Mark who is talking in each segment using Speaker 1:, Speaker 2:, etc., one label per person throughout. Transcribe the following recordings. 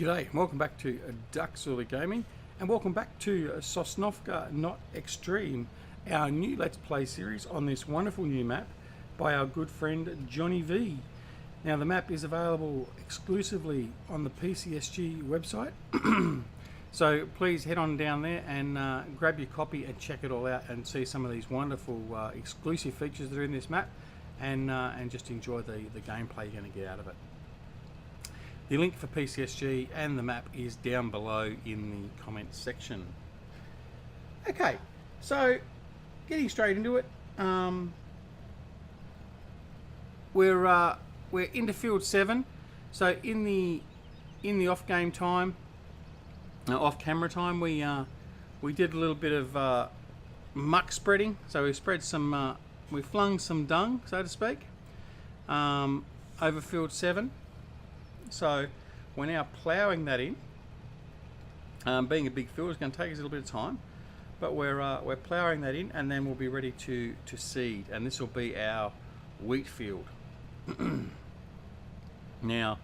Speaker 1: G'day, and welcome back to Duckzorly Gaming, and welcome back to Sosnovka Not Extreme, our new Let's Play series on this wonderful new map by our good friend Johnny Vee. Now the map is available exclusively on the PCSG website, so please head on down there and grab your copy and check it all out and see some of these wonderful exclusive features that are in this map, and just enjoy the gameplay you're going to get out of it. The link for PCSG and the map is down below in the comments section. Okay, so getting straight into it, we're into field 7. So in the off game time, off camera time, we did a little bit of muck spreading. So we spread some, we flung some dung, so to speak, over field 7. So we're now ploughing that in. Being a big field, it's going to take us a little bit of time, but we're ploughing that in, and then we'll be ready to seed, and this will be our wheat field. Now,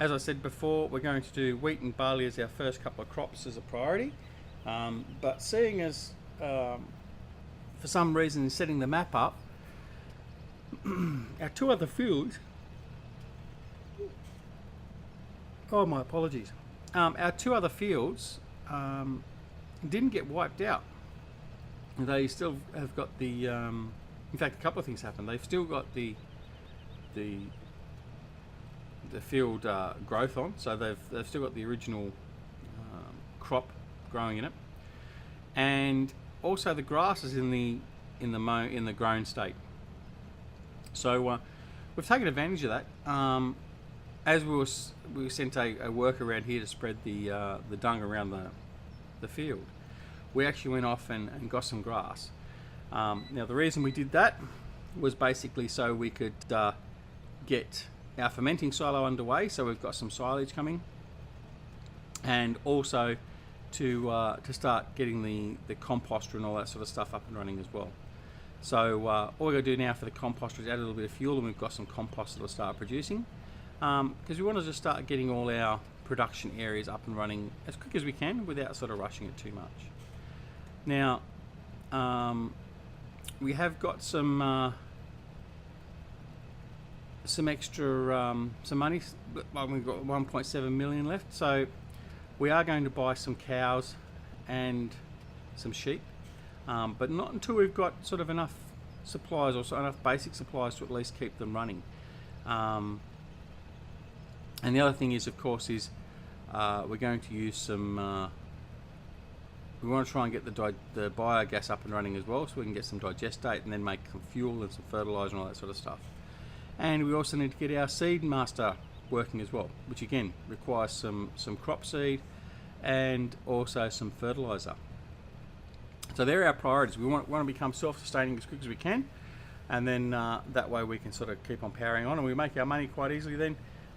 Speaker 1: as I said before, we're going to do wheat and barley as our first couple of crops as a priority, but seeing as for some reason in setting the map up, our two other fields, oh, my apologies. Our two other fields didn't get wiped out. They still have got the. In fact, a couple of things happened. They've still got the field growth on, so they've still got the original crop growing in it, and also the grass is in the grown state. So we've taken advantage of that. As we sent a worker around here to spread the dung around the field, we actually went off and got some grass. Now the reason we did that was basically so we could get our fermenting silo underway, so we've got some silage coming, and also to start getting the composter and all that sort of stuff up and running as well. So all we're going to do now for the composter is add a little bit of fuel, and we've got some compost that will start producing. Because we want to just start getting all our production areas up and running as quick as we can without sort of rushing it too much. Now, we have got some extra some money. Well, we've got 1.7 million left, so we are going to buy some cows and some sheep, but not until we've got sort of enough supplies, or enough basic supplies to at least keep them running. And the other thing is, of course, is we're going to use some. We want to try and get the biogas up and running as well, so we can get some digestate and then make some fuel and some fertilizer and all that sort of stuff. And we also need to get our seed master working as well, which again requires some crop seed and also some fertilizer. So they're our priorities. We want to become self-sustaining as quick as we can, and then that way we can sort of keep on powering on, and we make our money quite easily then.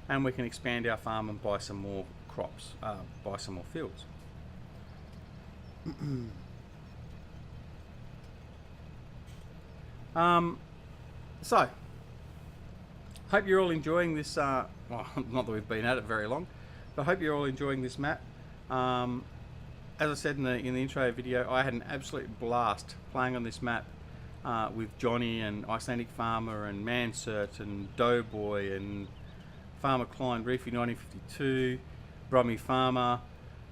Speaker 1: And we can expand our farm and buy some more crops, buy some more fields. So, hope you're all enjoying this, well, not that we've been at it very long, but I hope you're all enjoying this map. As I said in the intro video, I had an absolute blast playing on this map with Johnny and Icelandic Farmer and Mansert and Doughboy and Farmer Klein, Reefy 1952, Brummy Farmer.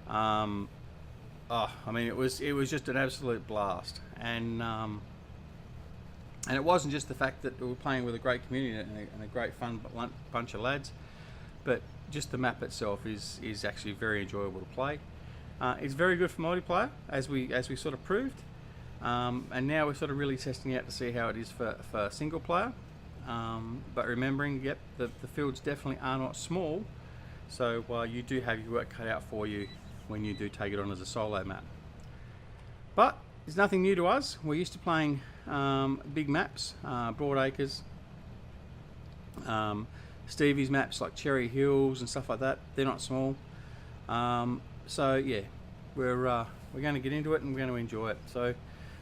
Speaker 1: I mean, it was just an absolute blast, and it wasn't just the fact that we were playing with a great community and a great fun bunch of lads, but just the map itself is actually very enjoyable to play. It's very good for multiplayer, as we sort of proved, and now we're sort of really testing out to see how it is for single player. But remembering, yep, the fields definitely are not small, so you do have your work cut out for you when you do take it on as a solo map. But it's nothing new to us. We're used to playing big maps, broad acres, Stevie's maps like Cherry Hills and stuff like that. They're not small. So yeah, we're going to get into it and we're going to enjoy it. So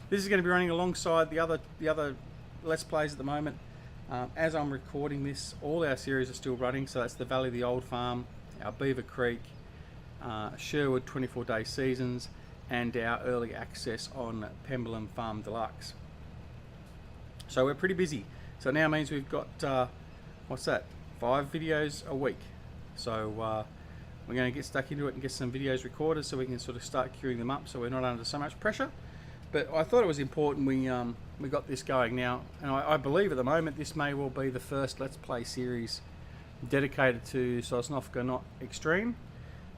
Speaker 1: this is going to be running alongside the other Let's Plays at the moment. As I'm recording this, all our series are still running, so that's the Valley of the Old Farm, our Beaver Creek, Sherwood 24-day seasons, and our early access on Pemberley Farm Deluxe. So we're pretty busy. So now means we've got, what's that, 5 videos a week. So we're going to get stuck into it and get some videos recorded so we can sort of start queuing them up so we're not under so much pressure. But I thought it was important we got this going now, and I believe at the moment this may well be the first Let's Play series dedicated to Sosnovka Not Extreme.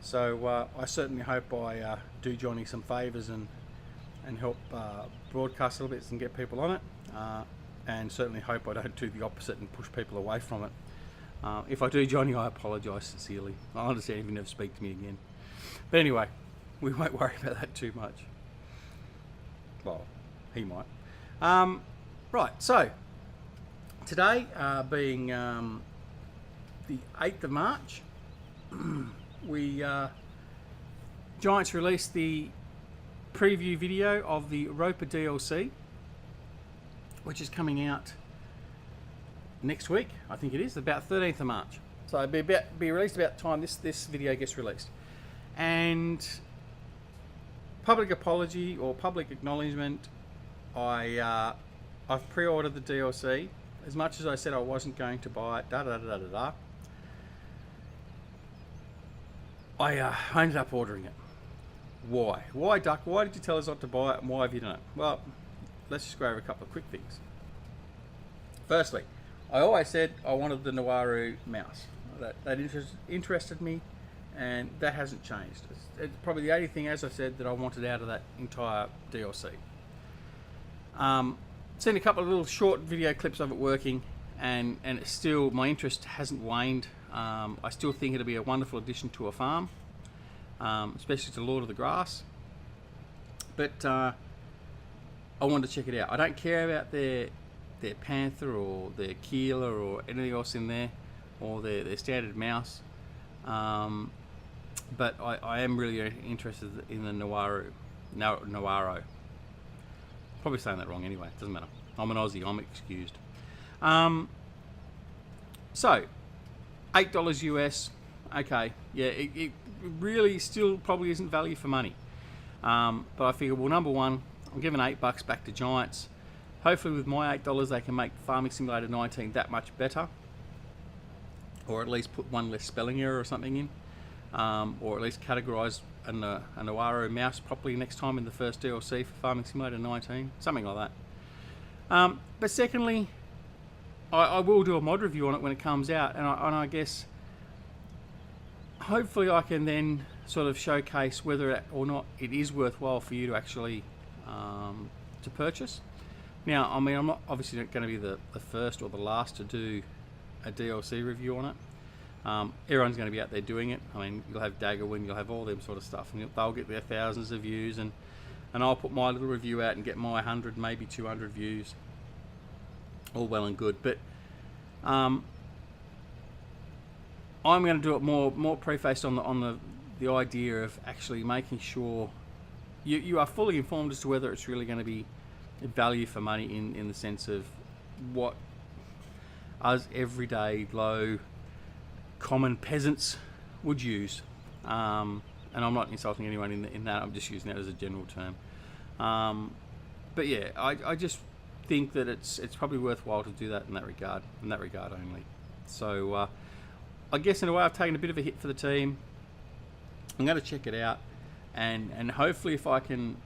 Speaker 1: So I certainly hope I do Johnny some favours and help broadcast a little bit and get people on it, and certainly hope I don't do the opposite and push people away from it. If I do, Johnny, I apologise sincerely. I understand if you never speak to me again. But anyway, we won't worry about that too much. Well, he might. Right, so today being the 8th of March, Giants released the preview video of the Roper DLC, which is coming out next week. I think it is about 13th of March. So it'll be released about the time this video gets released. And public apology or public acknowledgement, I've pre-ordered the DLC. As much as I said I wasn't going to buy it, I ended up ordering it. Why? Why, Duck? Why did you tell us not to buy it, and why have you done it? Well, let's just go over a couple of quick things. Firstly, I always said I wanted the Nawaru mouse. That interested me, and that hasn't changed. It's probably the only thing, as I said, that I wanted out of that entire DLC. Seen a couple of little short video clips of it working, and it's still, my interest hasn't waned. I still think it'll be a wonderful addition to a farm, especially to Lord of the Grass. But I wanted to check it out. I don't care about their Panther or their Keeler or anything else in there, or their standard mouse. But I am really interested in the Nawaro. Probably saying that wrong anyway, doesn't matter. I'm an Aussie, I'm excused. So, $8 US, okay, yeah, it really still probably isn't value for money. But I figure, well, number one, I'm giving $8 back to Giants. Hopefully with my $8 they can make Farming Simulator 19 that much better, or at least put one less spelling error or something in, or at least categorise a Nawaru mouse properly next time in the first DLC for Farming Simulator 19, something like that. But secondly, I will do a mod review on it when it comes out, and I guess hopefully I can then sort of showcase whether or not it is worthwhile for you to actually to purchase. Now, I mean, I'm not obviously not going to be the first or the last to do a DLC review on it. Everyone's going to be out there doing it. I mean, you'll have Daggerwind, you'll have all them sort of stuff, and they'll get their thousands of views, and I'll put my little review out and get my 100, maybe 200 views. All well and good, but I'm going to do it more prefaced on the idea of actually making sure you are fully informed as to whether it's really going to be value for money in the sense of what us everyday low common peasants would use, and I'm not insulting anyone in that, I'm just using that as a general term. But yeah, I just think that it's probably worthwhile to do that in that regard only. So I guess in a way I've taken a bit of a hit for the team. I'm going to check it out, and hopefully if I can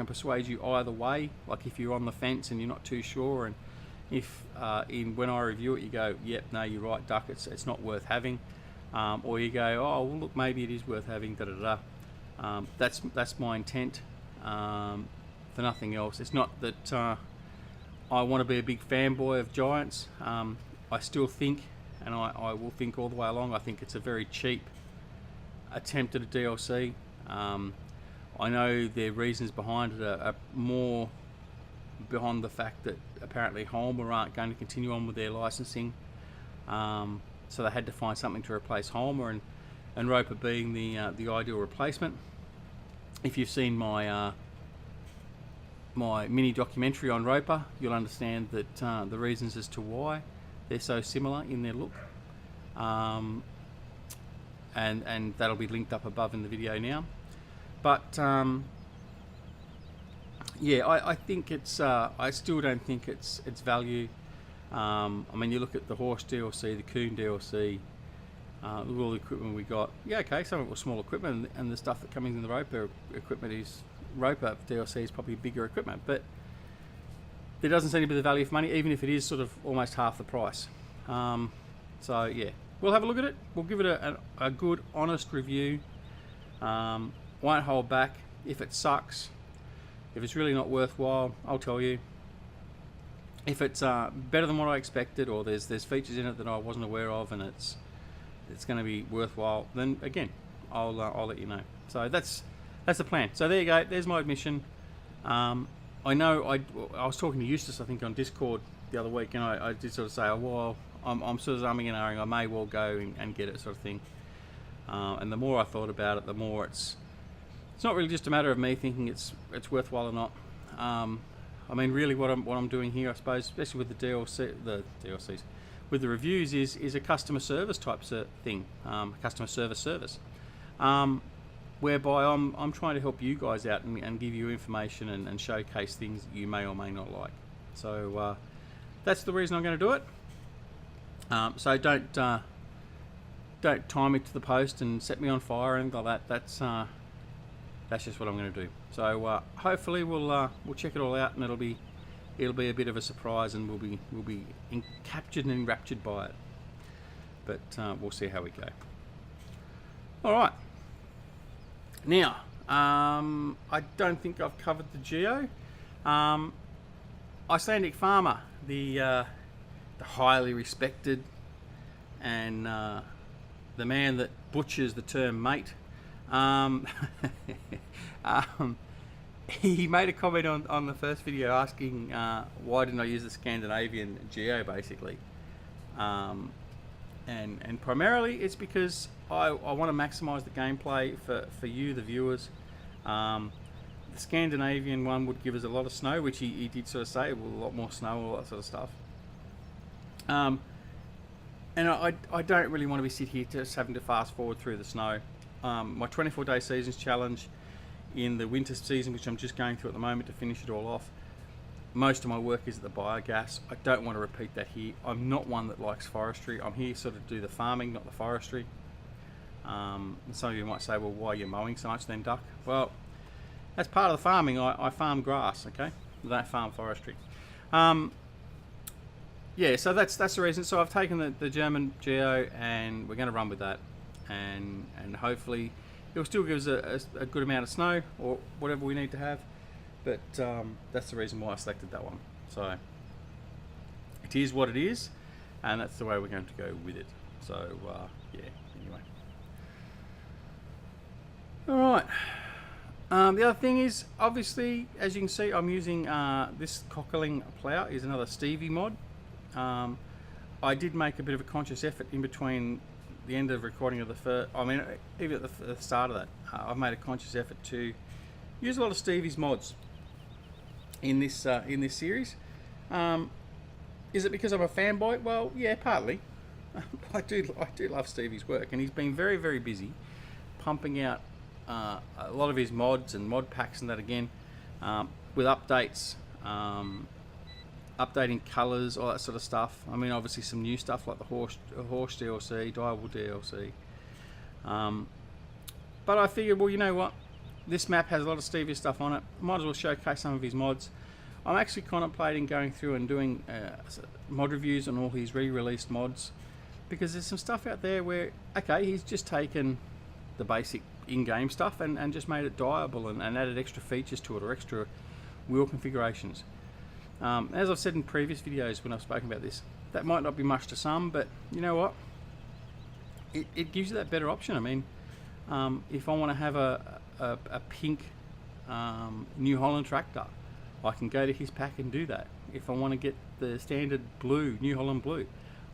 Speaker 1: persuade you either way, like if you're on the fence and you're not too sure, and if when I review it you go, yep, no, you're right, Duck, it's not worth having, or you go, oh well, look, maybe it is worth having, that's my intent, for nothing else. It's not that I want to be a big fanboy of Giants. I still think, and I will think all the way along, I think it's a very cheap attempt at a DLC. I know their reasons behind it are more behind the fact that apparently Homer aren't going to continue on with their licensing, so they had to find something to replace Homer, and Roper being the ideal replacement. If you've seen my my mini documentary on Roper, you'll understand that the reasons as to why they're so similar in their look. and that'll be linked up above in the video now. But yeah, I think it's I still don't think it's value. I mean, you look at the horse DLC, the coon DLC, look at all the equipment we got. Yeah, okay, some of it was small equipment, and the stuff that comes in the roper equipment is roper DLC is probably bigger equipment, but there doesn't seem to be the value for money, even if it is sort of almost half the price. So yeah, we'll have a look at it. We'll give it a good, honest review. Won't hold back. If it sucks, if it's really not worthwhile, I'll tell you. If it's better than what I expected, or there's features in it that I wasn't aware of, and it's going to be worthwhile, then again, I'll let you know. So that's the plan. So there you go. There's my admission. I know I was talking to Eustace, I think, on Discord the other week, and I did sort of say, oh, well, I'm sort of umming and ahhing. I may well go and get it, sort of thing. And the more I thought about it, the more it's not really just a matter of me thinking it's worthwhile or not. I mean, really, what I'm doing here, I suppose, especially with the DLCs, with the reviews, is a customer service type thing, customer service, whereby I'm trying to help you guys out and give you information and showcase things that you may or may not like. So that's the reason I'm going to do it. So don't tie me to the post and set me on fire and like that. That's just what I'm going to do. So hopefully we'll check it all out, and it'll be a bit of a surprise, and we'll be captured and enraptured by it. But we'll see how we go. All right. Now, I don't think I've covered the Geo. Icelandic Farmer, the highly respected and the man that butchers the term mate. He made a comment on the first video asking why didn't I use the Scandinavian Geo, basically. And primarily it's because I want to maximise the gameplay for you, the viewers. The Scandinavian one would give us a lot of snow, which he did sort of say, a lot more snow, all that sort of stuff. And I don't really want to be sit here just having to fast forward through the snow. My 24-day seasons challenge in the winter season, which I'm just going through at the moment to finish it all off, most of my work is at the biogas. I don't want to repeat that here. I'm not one that likes forestry. I'm here sort of to do the farming, not the forestry. And some of you might say, well, why are you mowing so much then, Duck? Well, as part of the farming, I farm grass, okay? I don't farm forestry. Yeah, so that's the reason. So I've taken the German Geo, and we're going to run with that. And hopefully it'll still give us a good amount of snow or whatever we need to have, but that's the reason why I selected that one. So it is what it is, and that's the way we're going to go with it. So yeah, anyway. Alright, the other thing is, obviously, as you can see, I'm using this cockling plough is another Stevie mod. I did make a bit of a conscious effort in between the end of recording of the first, I mean, even at the start of that, I've made a conscious effort to use a lot of Stevie's mods in this series. Is it because I'm a fanboy? Well, yeah, partly. I do love Stevie's work, and he's been very, very busy pumping out a lot of his mods and mod packs and that again, with updates, updating colours, all that sort of stuff. I mean, obviously some new stuff like the horse DLC, Direwolf DLC. But I figured, well, you know what? This map has a lot of Stevie stuff on it. Might as well showcase some of his mods. I'm actually contemplating going through and doing mod reviews on all his re-released mods, because there's some stuff out there where, okay, he's just taken the basic in-game stuff and just made it dyeable and added extra features to it, or extra wheel configurations. As I've said in previous videos when I've spoken about this, that might not be much to some, but you know what? It gives you that better option. I mean, if I want to have a pink New Holland tractor, I can go to his pack and do that. If I want to get the standard blue, New Holland blue,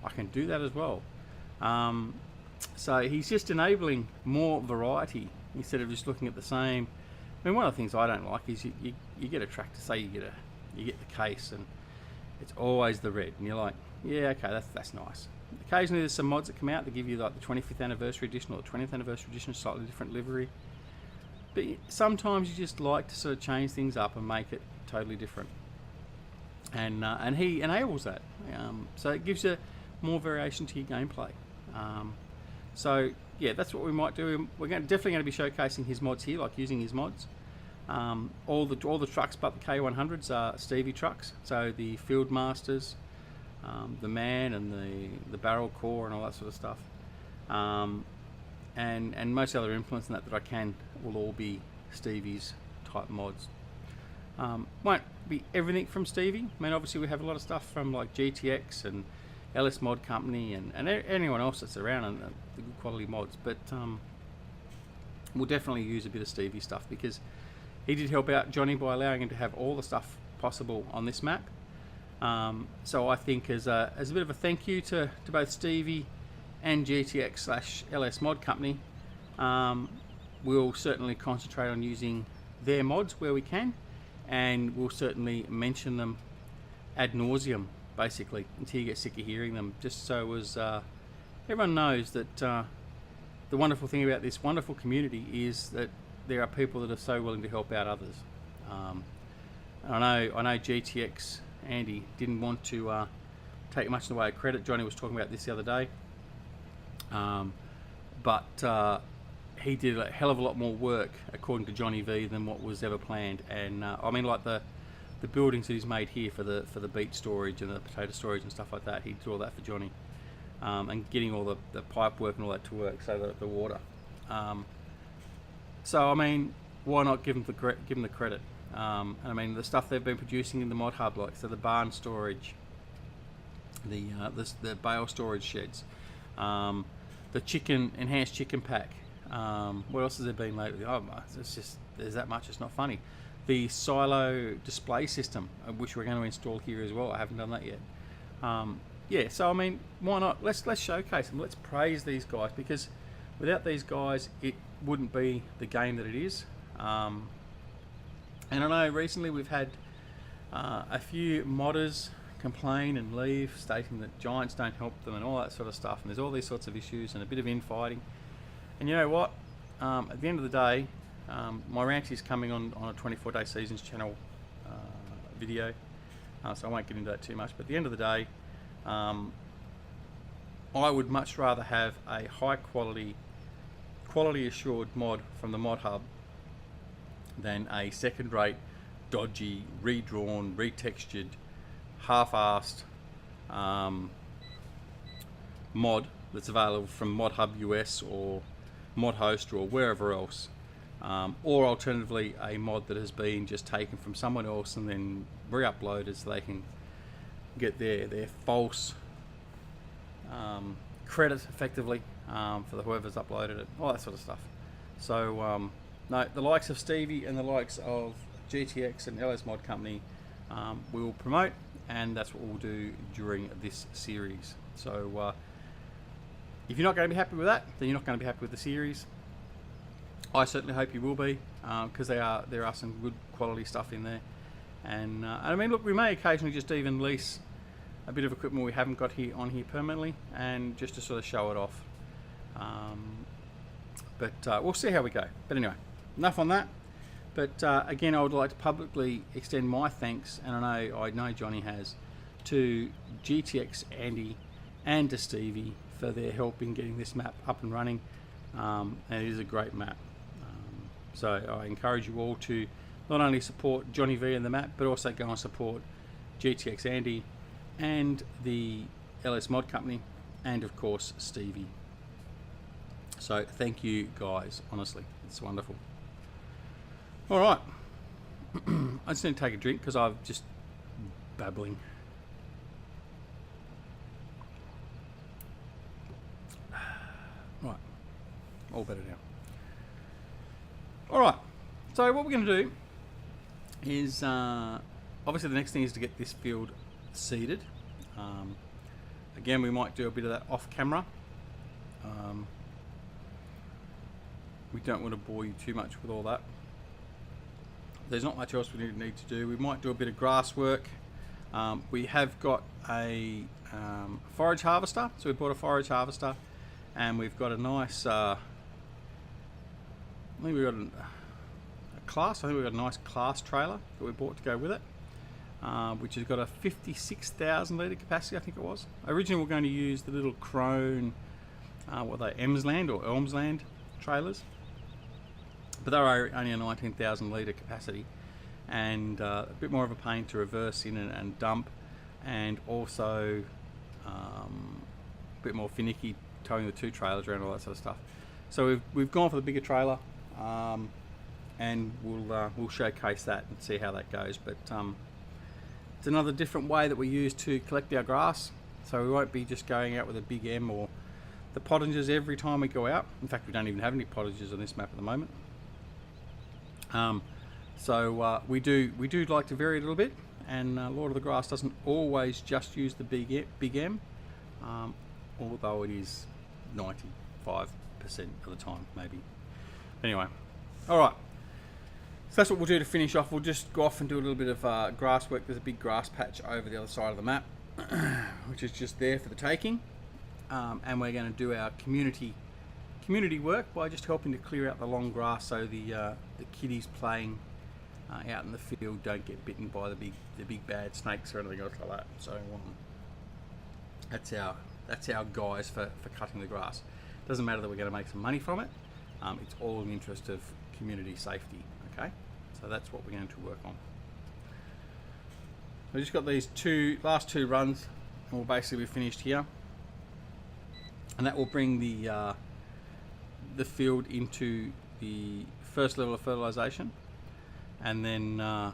Speaker 1: I can do that as well. So he's just enabling more variety instead of just looking at the same. I mean, one of the things I don't like is you get a tractor, say you get the case, and it's always the red, and you're like, yeah, okay, that's nice. Occasionally there's some mods that come out that give you like the 25th anniversary edition or the 20th anniversary edition, slightly different livery. But sometimes you just like to sort of change things up and make it totally different. And he enables that. So it gives you more variation to your gameplay. So yeah, that's what we might do. We're definitely going to be showcasing his mods here, like using his mods. All the trucks but the K100s are Stevie trucks. So the Field Masters, the Man and the Barrel Core and all that sort of stuff. And most other implements in that I can will all be Stevie's type mods. Won't be everything from Stevie. I mean, obviously we have a lot of stuff from like GTX and LS Mod Company and anyone else that's around and the good quality mods, but we'll definitely use a bit of Stevie stuff because he did help out Johnny by allowing him to have all the stuff possible on this map. So I think as a bit of a thank you to both Stevie and GTX/LS Mod Company, we'll certainly concentrate on using their mods where we can, and we'll certainly mention them ad nauseum, basically, until you get sick of hearing them, just so as everyone knows that the wonderful thing about this wonderful community is that there are people that are so willing to help out others. I know GTX Andy didn't want to take much in the way of credit. Johnny was talking about this the other day, but he did a hell of a lot more work, according to Johnny Vee, than what was ever planned. And I mean, like the buildings that he's made here for the beet storage and the potato storage and stuff like that, he did all that for Johnny, and getting all the pipe work and all that to work, so that the water. So I mean, why not give him the credit? I mean, the stuff they've been producing in the mod hub, like so the barn storage, the bale storage sheds, the enhanced chicken pack. What else has there been lately? Oh, it's just, there's that much, it's not funny. The silo display system, which we're going to install here as well. I haven't done that yet. Yeah, so I mean, why not? Let's showcase them. Let's praise these guys, because without these guys, it wouldn't be the game that it is. And I know recently we've had a few modders complain and leave, stating that giants don't help them and all that sort of stuff. And there's all these sorts of issues and a bit of infighting. And you know what? At the end of the day, my rant is coming on a 24-day seasons channel video, so I won't get into that too much. But at the end of the day, I would much rather have a high quality assured mod from the mod hub than a second-rate, dodgy, redrawn, retextured, half-assed mod that's available from Mod Hub US or Mod Host or wherever else, or alternatively a mod that has been just taken from someone else and then re-uploaded so they can get their false credit effectively for whoever's uploaded it, all that sort of stuff. So no, the likes of Stevie and the likes of GTX and LS Mod Company we will promote, and that's what we'll do during this series. So if you're not going to be happy with that, then you're not going to be happy with the series. I certainly hope you will be, because there are some good quality stuff in there. And I mean, look, we may occasionally just even lease a bit of equipment we haven't got on here permanently, and just to sort of show it off. But we'll see how we go. But anyway, enough on that. But again, I would like to publicly extend my thanks, and I know Johnny has, to GTX Andy and to Stevie for their help in getting this map up and running. And it is a great map. So I encourage you all to not only support Johnny Vee and the map, but also go and support GTX Andy and the LS Mod Company, and of course Stevie. So thank you guys, honestly, it's wonderful. All right, I just need to take a drink because I'm just babbling. Right, all better now. All right, so what we're going to do is obviously the next thing is to get this field seeded. Again, we might do a bit of that off camera. We don't want to bore you too much with all that. There's not much else we need to do. We might do a bit of grass work We have got a forage harvester, so we bought a forage harvester, and we've got a nice, I think we've got I think we've got a nice class trailer that we bought to go with it, which has got a 56,000 litre capacity, I think it was. Originally we were going to use the little Crone, what are they, Emsland or Elmsland trailers, but they were only a 19,000 litre capacity, and a bit more of a pain to reverse in and dump, and also a bit more finicky towing the two trailers around, all that sort of stuff. So we've gone for the bigger trailer, and we'll showcase that and see how that goes. But it's another different way that we use to collect our grass, so we won't be just going out with a big M or the pottingers every time we go out. In fact, we don't even have any pottingers on this map at the moment. So we do like to vary a little bit, and Lord of the Grass doesn't always just use the big M, although it is 95% of the time, maybe. Anyway, all right. So that's what we'll do to finish off. We'll just go off and do a little bit of grass work. There's a big grass patch over the other side of the map, which is just there for the taking, and we're going to do our community work by just helping to clear out the long grass so the kiddies playing out in the field don't get bitten by the big bad snakes or anything else like that. So that's our guise for cutting the grass. Doesn't matter that we're going to make some money from it. It's all in the interest of community safety. Okay, so that's what we're going to work on. We just got these last two runs, and we'll basically be finished here, and that will bring the field into the first level of fertilization, and then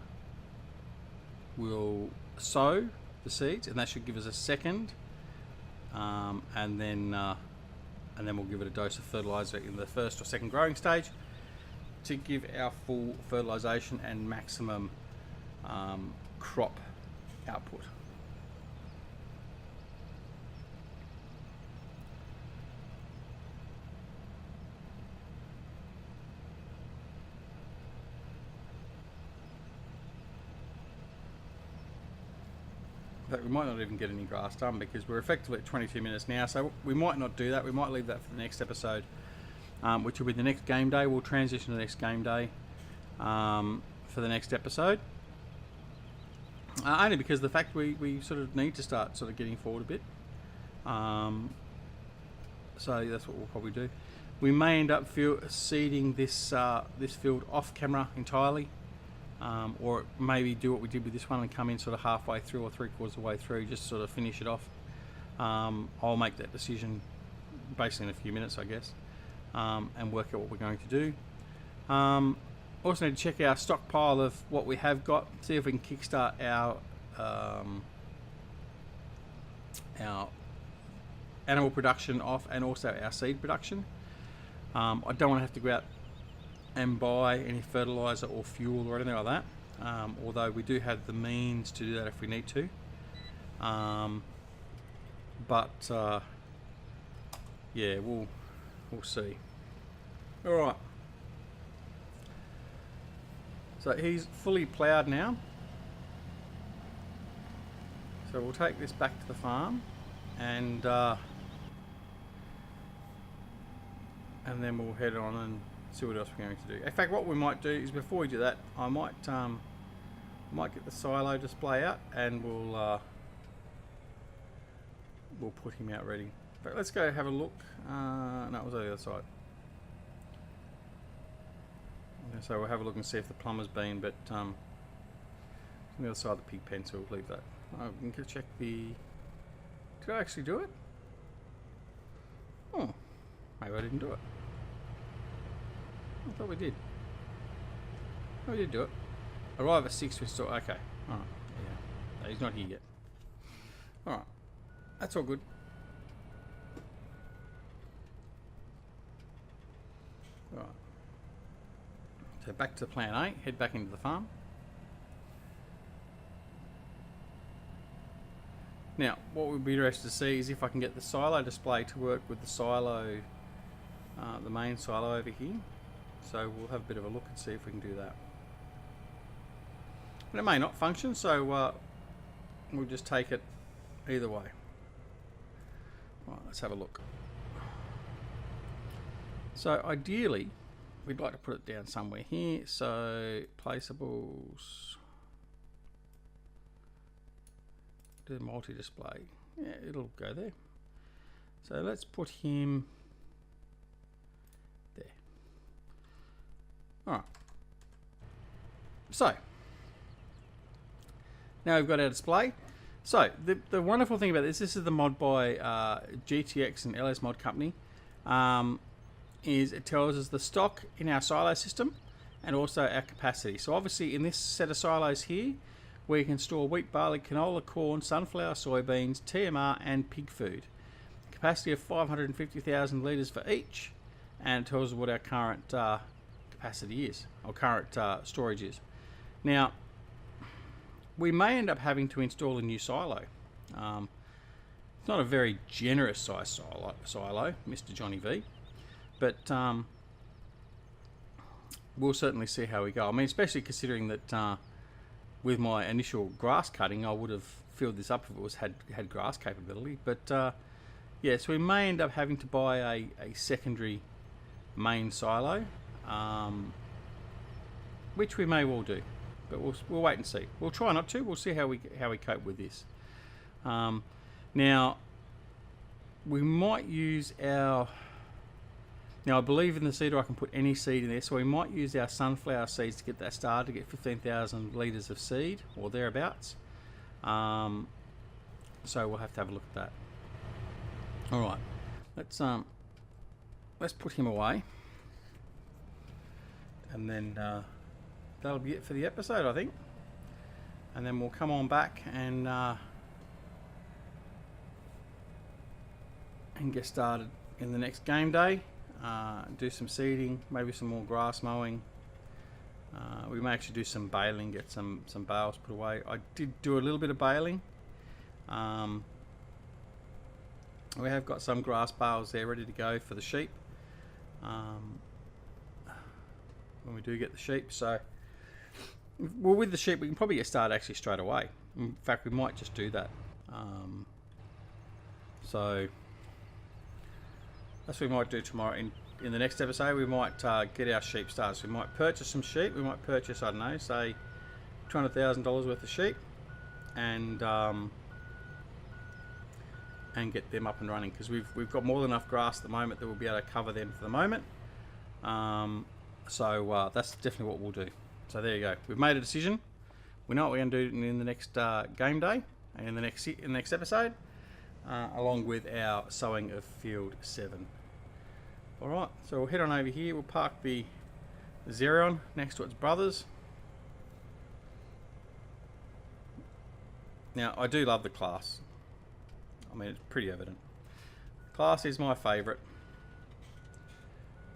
Speaker 1: we'll sow the seeds, and that should give us a second, and then we'll give it a dose of fertilizer in the first or second growing stage to give our full fertilization and maximum crop output. But we might not even get any grass done because we're effectively at 22 minutes now, so we might not do that. We might leave that for the next episode, which will be the next game day. We'll transition to the next game day for the next episode, only because of the fact we sort of need to start sort of getting forward a bit. So that's what we'll probably do. We may end up seeding this field off camera entirely, or maybe do what we did with this one and come in sort of halfway through or 3/4 of the way through, just sort of finish it off. I'll make that decision basically in a few minutes, I guess, and work out what we're going to do. Also need to check our stockpile of what we have got, see if we can kickstart our animal production off, and also our seed production. I don't want to have to go out and buy any fertilizer or fuel or anything like that, although we do have the means to do that if we need to. Yeah, we'll see. All right. So he's fully ploughed now. So we'll take this back to the farm, and then we'll head on and see what else we're going to do. In fact, what we might do is, before we do that, I might get the silo display out, and we'll put him out ready. But let's go have a look. No, it was on the other side. So we'll have a look and see if the plumber's been, but on the other side of the pig pen, so we'll leave that. We can check the... Did I actually do it? Oh, maybe I didn't do it. I thought we did. Oh, we did do it. Arrive at 6, we still... Okay. Alright. Yeah. No, he's not here yet. Alright. That's all good. Alright. So back to plan A. Head back into the farm. Now, what we'll be interested to see is if I can get the silo display to work with the silo, the main silo over here. So we'll have a bit of a look and see if we can do that. But it may not function, so we'll just take it either way. Right, let's have a look. So ideally, we'd like to put it down somewhere here. So placeables, do multi-display. Yeah, it'll go there. So let's put him there. All right. So now we've got our display. So the wonderful thing about this is the mod by GTX and LS Mod Company. Is it tells us the stock in our silo system and also our capacity. So obviously in this set of silos here, we can store wheat, barley, canola, corn, sunflower, soybeans, TMR and pig food. Capacity of 550,000 litres for each, and it tells us what our current capacity is, or current storage is. Now, we may end up having to install a new silo. It's not a very generous size silo, Mr. Johnny Vee. But we'll certainly see how we go. I mean, especially considering that with my initial grass cutting, I would have filled this up if it was had grass capability. But yeah, so we may end up having to buy a secondary main silo, which we may well do. But we'll wait and see. We'll try not to. We'll see how we cope with this. Now we might use our. Now I believe in the seeder I can put any seed in there, so we might use our sunflower seeds to get that started, to get 15,000 litres of seed or thereabouts. So we'll have to have a look at that. All right, let's put him away, and then that'll be it for the episode, I think. And then we'll come on back and get started in the next game day. Do some seeding, maybe some more grass mowing. We may actually do some baling, get some bales put away. I did do a little bit of baling. We have got some grass bales there ready to go for the sheep when we do get the sheep. So, well, with the sheep, we can probably get started actually straight away. In fact, we might just do that. So that's what we might do tomorrow. In the next episode, we might get our sheep started. So we might purchase some sheep. We might purchase, I don't know, say $200,000 worth of sheep, and get them up and running, because we've got more than enough grass at the moment that we'll be able to cover them for the moment. So that's definitely what we'll do. So there you go. We've made a decision. We know what we're going to do in the next game day and in the next episode, along with our sowing of field 7. All right. So we'll head on over here. We'll park the Xerion next to its brothers. Now I do love the class. I mean, it's pretty evident. Class is my favourite.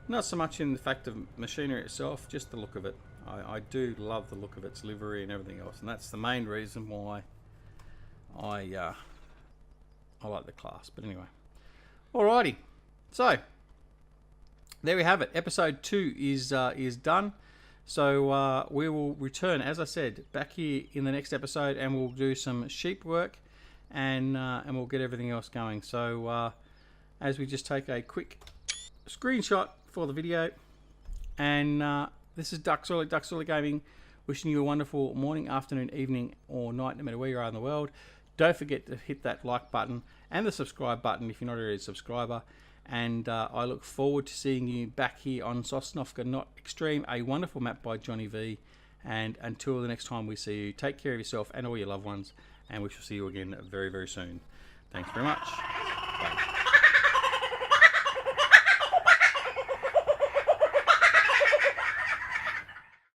Speaker 1: Not so much in the fact of machinery itself, just the look of it. I do love the look of its livery and everything else, and that's the main reason why I like the class. But anyway, alrighty. So there we have it. Episode 2 is done. So we will return, as I said, back here in the next episode, and we'll do some sheep work, and we'll get everything else going. So as we just take a quick screenshot for the video, and this is Duckzorly Gaming, wishing you a wonderful morning, afternoon, evening, or night, no matter where you are in the world. Don't forget to hit that like button and the subscribe button if you're not already a subscriber. And I look forward to seeing you back here on Sosnovka Not Extreme, a wonderful map by Johnny Vee. And until the next time we see you, take care of yourself and all your loved ones, and we shall see you again very, very soon. Thanks very much. Bye.